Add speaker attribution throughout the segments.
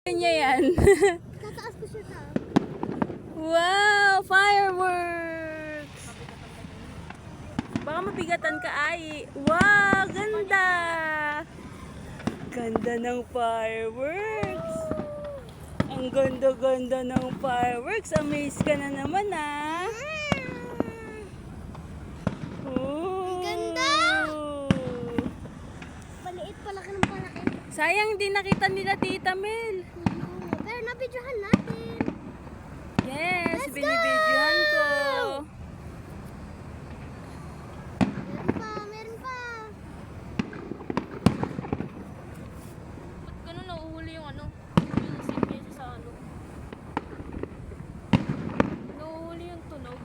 Speaker 1: Niya yan.
Speaker 2: Tataas ko siya ta.
Speaker 1: Wow! Fireworks! Baka mapigatan ka ay. Wow! Ganda! Ganda ng fireworks! Ang ganda-ganda ng fireworks. Amaze ka na naman ah. Oh.
Speaker 2: Ganda! Maliit pala ka ng palaki.
Speaker 1: Sayang din nakita nila Tita Mel.
Speaker 2: Pero nabidyohan natin.
Speaker 1: Yes,
Speaker 2: Let's
Speaker 1: binibidyohan ko.
Speaker 2: Meron pa.
Speaker 3: Ba't ganun nauhuli yung ano? Yung CPS sa ano? Nauhuli yung tunog.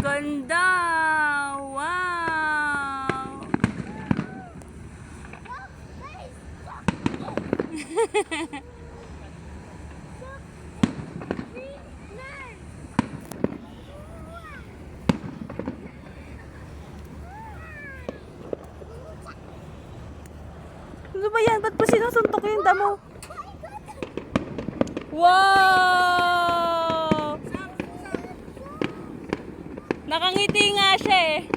Speaker 1: Ganda! Wow! Ano ba yan? Ba't po sinusuntok yung damo? Wow! Nakangiti nga siya eh.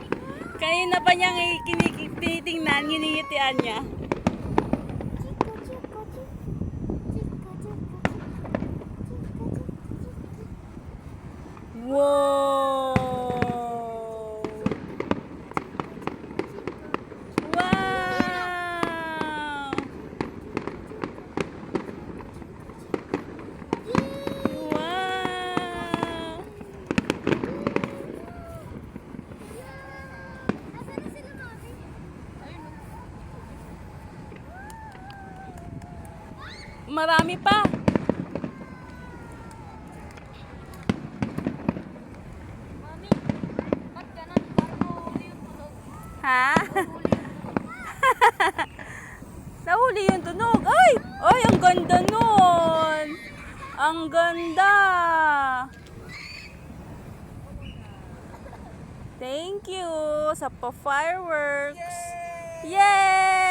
Speaker 1: Kanina pa niyang tinitingnan, giningitian niya. Wow! Wow! Wow! Marami pa.
Speaker 3: Mami, ba't ganun? Parang nauhuli yung tunog.
Speaker 1: Ha? Nahuli yung tunog. Ay! Ay, ang ganda nun! Ang ganda! Thank you sa pa-fireworks. Yay!